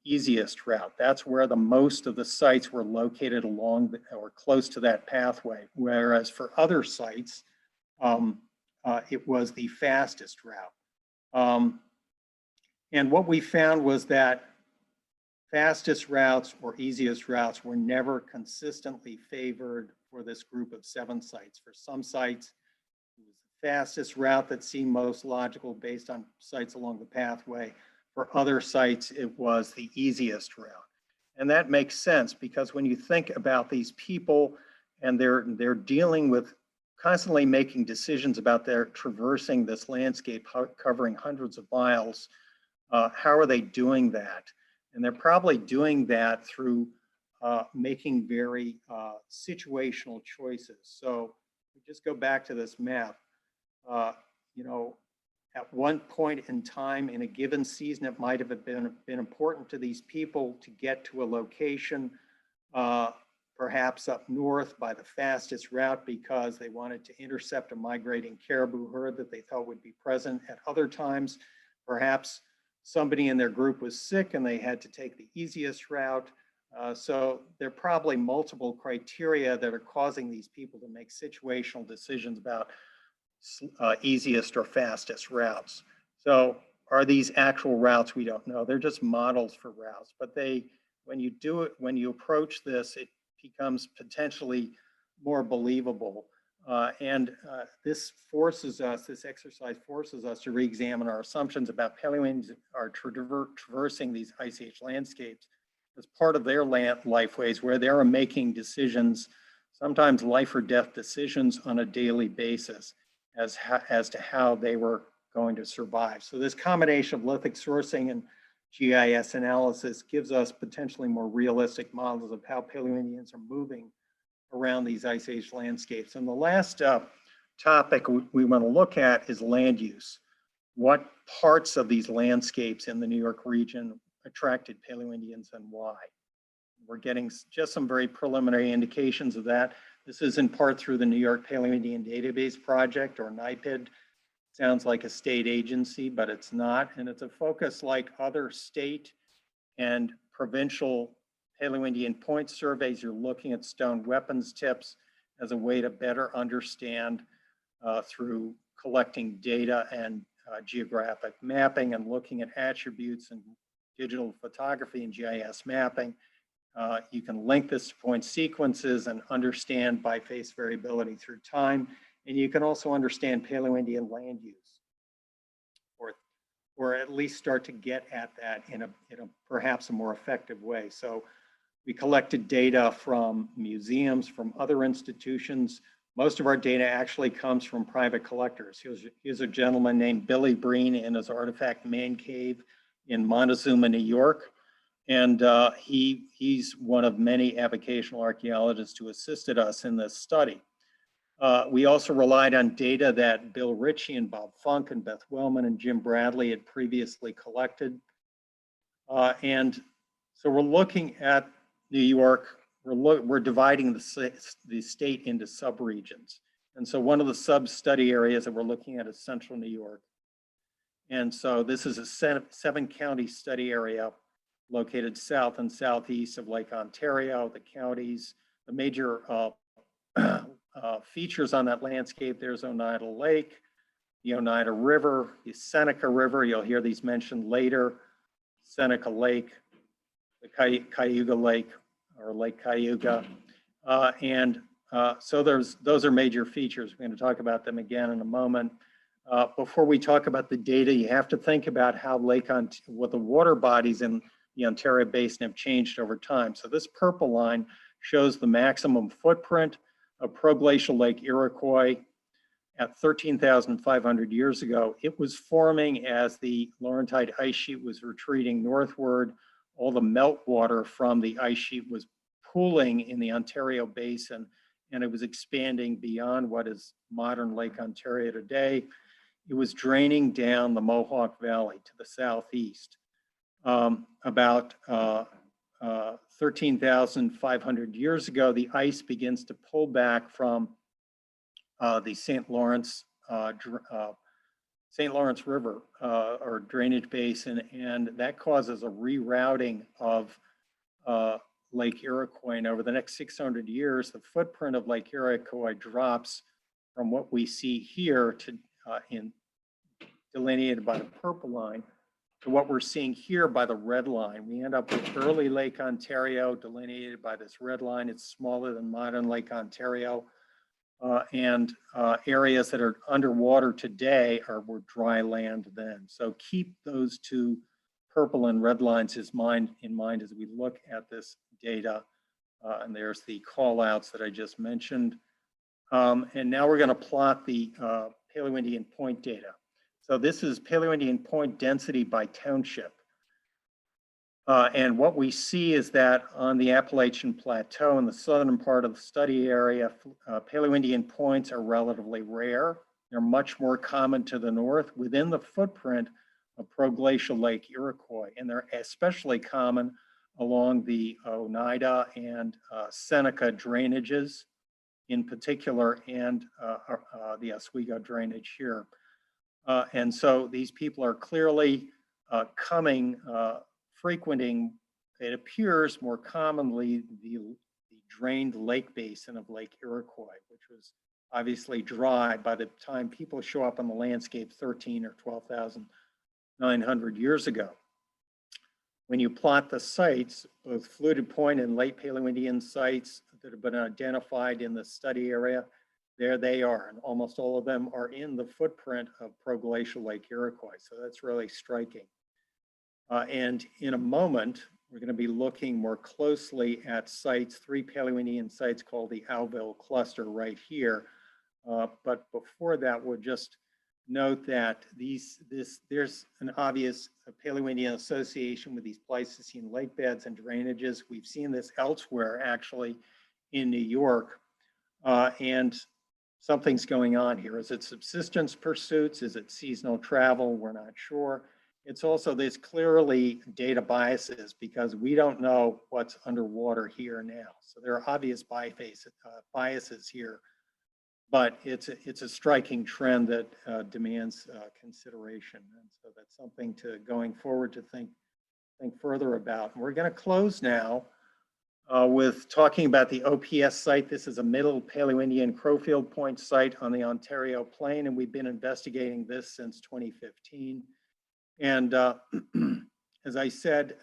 easiest route. That's where the most of the sites were located along or close to that pathway. Whereas for other sites, it was the fastest route. And what we found was that fastest routes or easiest routes were never consistently favored for this group of 7 sites. For some sites, it was the fastest route that seemed most logical based on sites along the pathway. For other sites, it was the easiest route. And that makes sense because when you think about these people and they're dealing with constantly making decisions about their traversing this landscape, covering hundreds of miles, how are they doing that? And they're probably doing that through making very situational choices. So we just go back to this map. You know, at one point in time in a given season, it might have been important to these people to get to a location, perhaps up north by the fastest route because they wanted to intercept a migrating caribou herd that they thought would be present. At other times, perhaps somebody in their group was sick and they had to take the easiest route. So there are probably multiple criteria that are causing these people to make situational decisions about easiest or fastest routes. So are these actual routes? We don't know. They're just models for routes, but when you do it, when you approach this, it becomes potentially more believable. This exercise forces us to re-examine our assumptions about Paleoindians are traversing these ice age landscapes as part of their lifeways, where they are making decisions, sometimes life or death decisions on a daily basis as to how they were going to survive. So this combination of lithic sourcing and GIS analysis gives us potentially more realistic models of how Paleoindians are moving around these ice age landscapes. And the last topic we want to look at is land use. What parts of these landscapes in the New York region attracted Paleoindians and why? We're getting just some very preliminary indications of that. This is in part through the New York Paleoindian Database Project, or NIPID. Sounds like a state agency, but it's not. And it's a focus like other state and provincial Paleoindian point surveys. You're looking at stone weapons tips as a way to better understand through collecting data and geographic mapping and looking at attributes and digital photography and GIS mapping. You can link this to point sequences and understand biface variability through time. And you can also understand Paleoindian land use, or at least start to get at that in a perhaps a more effective way. So we collected data from museums, from other institutions. Most of our data actually comes from private collectors. Here's a gentleman named Billy Breen in his artifact man cave in Montezuma, New York. And he's one of many avocational archaeologists who assisted us in this study. We also relied on data that Bill Ritchie and Bob Funk and Beth Wellman and Jim Bradley had previously collected. And so we're looking at New York. We're dividing the state into subregions. And so one of the sub-study areas that we're looking at is Central New York. And so this is a 7-county study area located south and southeast of Lake Ontario, the counties. The major features on that landscape, there's Oneida Lake, the Oneida River, the Seneca River, you'll hear these mentioned later, Seneca Lake, the Cayuga Lake, or Lake Cayuga. So those are major features. We're going to talk about them again in a moment. Before we talk about the data, you have to think about how what the water bodies in the Ontario Basin have changed over time. So this purple line shows the maximum footprint of proglacial Lake Iroquois at 13,500 years ago. It was forming as the Laurentide ice sheet was retreating northward. All the meltwater from the ice sheet was pooling in the Ontario Basin, and it was expanding beyond what is modern Lake Ontario today. It was draining down the Mohawk Valley to the southeast. About 13,500 years ago, the ice begins to pull back from the St. Lawrence River or drainage basin, and that causes a rerouting of Lake Iroquois. And over the next 600 years, the footprint of Lake Iroquois drops from what we see here to delineated by the purple line to what we're seeing here by the red line. We end up with early Lake Ontario delineated by this red line. It's smaller than modern Lake Ontario. And areas that are underwater today were dry land then. So keep those two purple and red lines in mind as we look at this data. And there's the call outs that I just mentioned. And now we're going to plot the Paleoindian point data. So this is Paleoindian point density by township. And what we see is that on the Appalachian Plateau in the southern part of the study area, Paleoindian points are relatively rare. They're much more common to the north within the footprint of proglacial Lake Iroquois, and they're especially common along the Oneida and Seneca drainages in particular, and the Oswego drainage here. And so these people are clearly frequenting, it appears more commonly, the drained lake basin of Lake Iroquois, which was obviously dry by the time people show up on the landscape 13 or 12,900 years ago. When you plot the sites, both fluted point and late Paleoindian sites that have been identified in the study area, there they are, and almost all of them are in the footprint of proglacial Lake Iroquois. So that's really striking. And in a moment, we're going to be looking more closely at sites, 3 Paleoindian sites called the Albany cluster right here. But before that, we'll just note that there's an obvious Paleoindian association with these Pleistocene lake beds and drainages. We've seen this elsewhere, actually, in New York. And something's going on here. Is it subsistence pursuits? Is it seasonal travel? We're not sure. It's also, there's clearly data biases because we don't know what's underwater here now. So there are obvious biases here, but it's a striking trend that demands consideration. And so that's something to going forward to think further about. And we're going to close now with talking about the OPS site. This is a Middle Paleoindian Crowfield Point site on the Ontario Plain, and we've been investigating this since 2015. And as I said,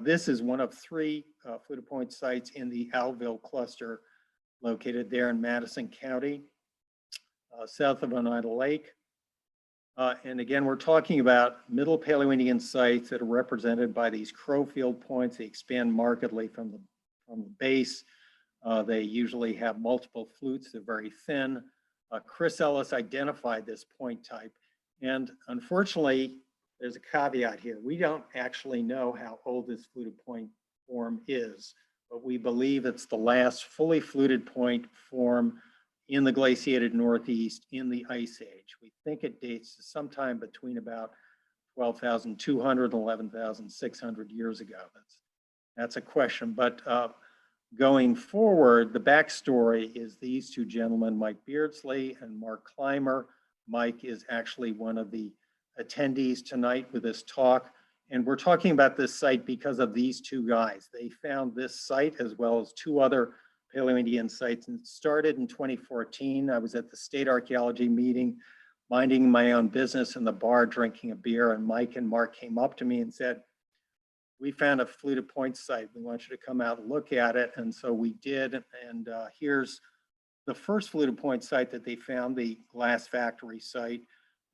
this is one of 3 fluted point sites in the Albany cluster located there in Madison County, south of Oneida Lake. And again, we're talking about Middle Paleoindian sites that are represented by these Crowfield points. They expand markedly from the base. They usually have multiple flutes. They're very thin. Chris Ellis identified this point type. And unfortunately, there's a caveat here. We don't actually know how old this fluted point form is, but we believe it's the last fully fluted point form in the glaciated Northeast in the Ice Age. We think it dates to sometime between about 12,200 and 11,600 years ago. That's a question, but going forward, the backstory is these 2 gentlemen, Mike Beardsley and Mark Clymer. Mike is actually one of the attendees tonight with this talk, and we're talking about this site because of these 2 guys. They found this site as well as 2 other Paleoindian sites, and it started in 2014. I was at the state archaeology meeting, minding my own business in the bar, drinking a beer, and Mike and Mark came up to me and said, "We found a fluted point site. We want you to come out and look at it." And so we did. And here's the first fluted point site that they found, the glass factory site.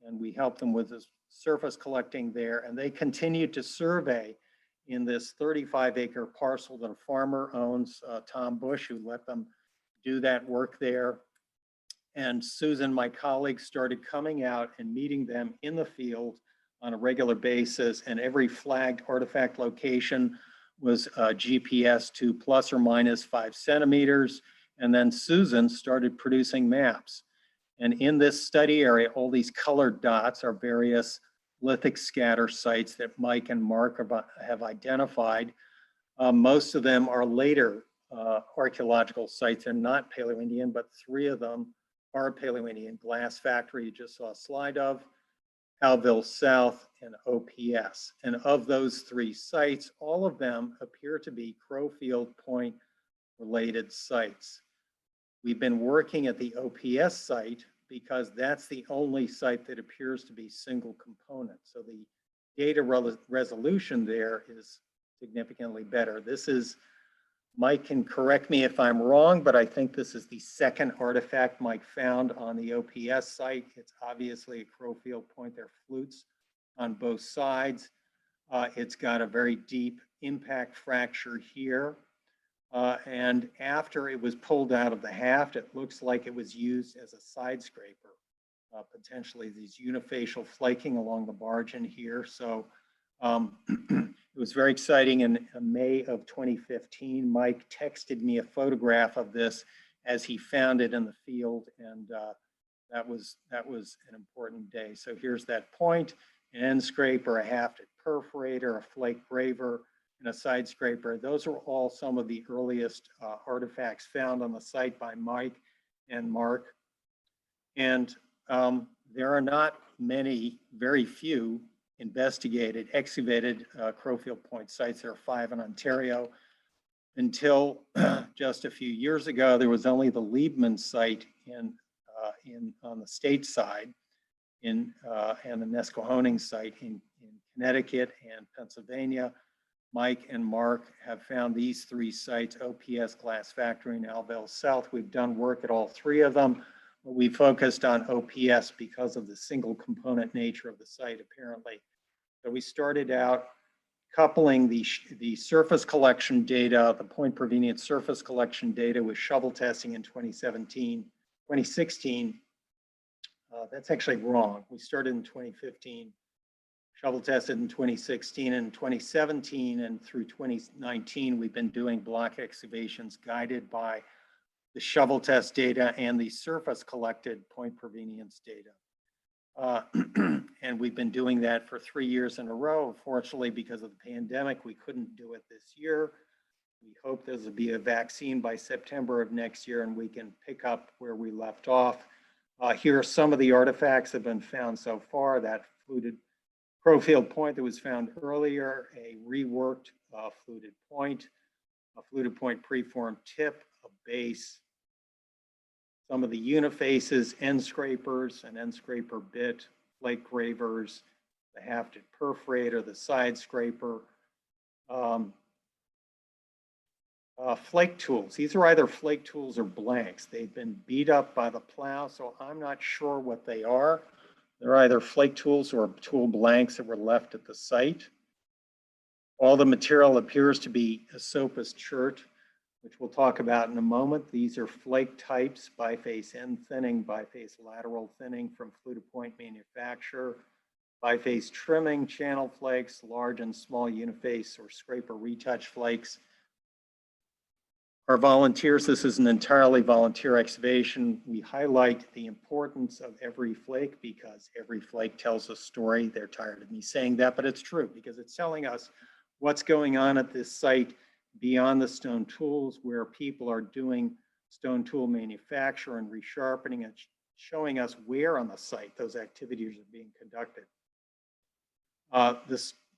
And we helped them with this surface collecting there. And they continued to survey in this 35-acre parcel that a farmer owns, Tom Bush, who let them do that work there. And Susan, my colleague, started coming out and meeting them in the field on a regular basis, and every flagged artifact location was GPS to plus or minus 5 centimeters. And then Susan started producing maps. And in this study area, all these colored dots are various lithic scatter sites that Mike and Mark have identified. Most of them are later archaeological sites. They're not Paleoindian, but 3 of them are Paleoindian. Glass Factory, you just saw a slide of, Albany South, and OPS. And of those 3 sites, all of them appear to be Crowfield Point related sites. We've been working at the OPS site because that's the only site that appears to be single component. So the data resolution there is significantly better. This is, Mike can correct me if I'm wrong, but I think this is the 2nd artifact Mike found on the OPS site. It's obviously a Crowfield point. There are flutes on both sides. It's got a very deep impact fracture here. And after it was pulled out of the haft, it looks like it was used as a side scraper, potentially these unifacial flaking along the margin here. So It was very exciting. In May of 2015, Mike texted me a photograph of this as he found it in the field, and that was an important day. So here's that point, an end scraper, a hafted perforator, a flake graver, and a side scraper. Those are all some of the earliest artifacts found on the site by Mike and Mark. And there are not many, very few investigated, excavated Crowfield Point sites. There are 5 in Ontario. Until just a few years ago, there was only the Liebman site on the state side and the Nesquehoning site in Connecticut and Pennsylvania. Mike and Mark have found these 3 sites, OPS, Glass Factory, and Alvale South. We've done work at all 3 of them. But we focused on OPS because of the single component nature of the site, apparently. So we started out coupling the surface collection data, the point provenience surface collection data with shovel testing in 2016. That's actually wrong. We started in 2015, shovel tested in 2016, and 2017 and through 2019, we've been doing block excavations guided by the shovel test data and the surface collected point provenience data. And we've been doing that for 3 years in a row. Unfortunately, because of the pandemic, we couldn't do it this year. We hope there will be a vaccine by September of next year and we can pick up where we left off. Here are some of the artifacts that have been found so far. That fluted Crowfield Point that was found earlier, a reworked fluted point, a fluted point preformed tip, a base, some of the unifaces, end scrapers, an end scraper bit, flake gravers, the hafted perforator, the side scraper, flake tools. These are either flake tools or blanks. They've been beat up by the plow, so I'm not sure what they are. They're either flake tools or tool blanks that were left at the site. All the material appears to be Esopus chert, which we'll talk about in a moment. These are flake types, biface end thinning, biface lateral thinning from fluted point manufacturer, biface trimming, channel flakes, large and small uniface or scraper retouch flakes. Our volunteers, this is an entirely volunteer excavation. We highlight the importance of every flake because every flake tells a story. They're tired of me saying that, but it's true because it's telling us what's going on at this site beyond the stone tools, where people are doing stone tool manufacture and resharpening and showing us where on the site those activities are being conducted.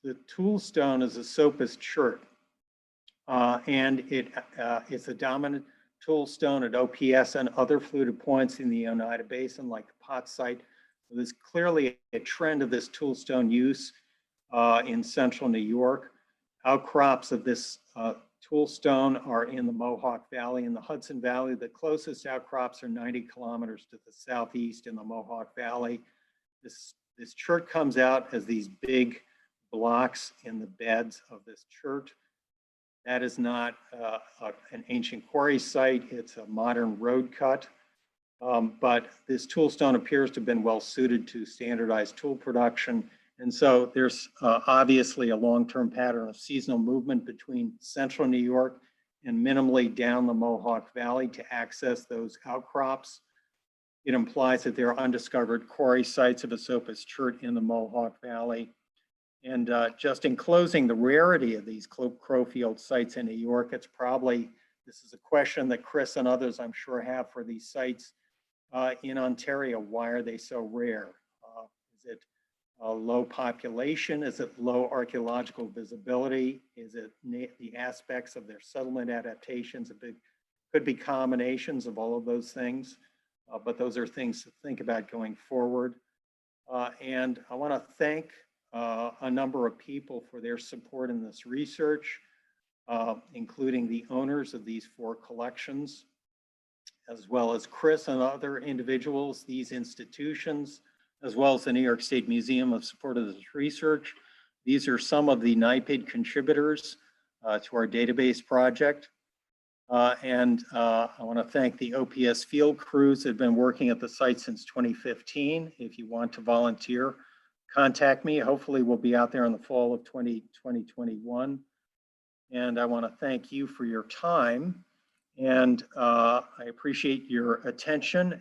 The tool stone is a Esopus chert, and it's a dominant tool stone at OPS and other fluted points in the Oneida Basin, like the Pot site. So there's clearly a trend of this tool stone use in central New York. Outcrops of this tool stone are in the Mohawk Valley and the Hudson Valley. The closest outcrops are 90 kilometers to the southeast in the Mohawk Valley. This chert comes out as these big blocks in the beds of this chert. That is not an ancient quarry site. It's a modern road cut. But this tool stone appears to have been well suited to standardized tool production. And so there's obviously a long-term pattern of seasonal movement between central New York and minimally down the Mohawk Valley to access those outcrops. It implies that there are undiscovered quarry sites of Esopus chert in the Mohawk Valley. And just in closing, the rarity of these Crowfield sites in New York, it's probably, this is a question that Chris and others I'm sure have for these sites in Ontario. Why are they so rare? Is it low population? Is it low archaeological visibility? Is it the aspects of their settlement adaptations? It could be combinations of all of those things, but those are things to think about going forward. And I want to thank a number of people for their support in this research, including the owners of these 4 collections, as well as Chris and other individuals, these institutions, as well as the New York State Museum of support of this research. These are some of the NIPID contributors to our database project. And I want to thank the OPS field crews that have been working at the site since 2015. If you want to volunteer, contact me. Hopefully we'll be out there in the fall of 2021. And I want to thank you for your time. And I appreciate your attention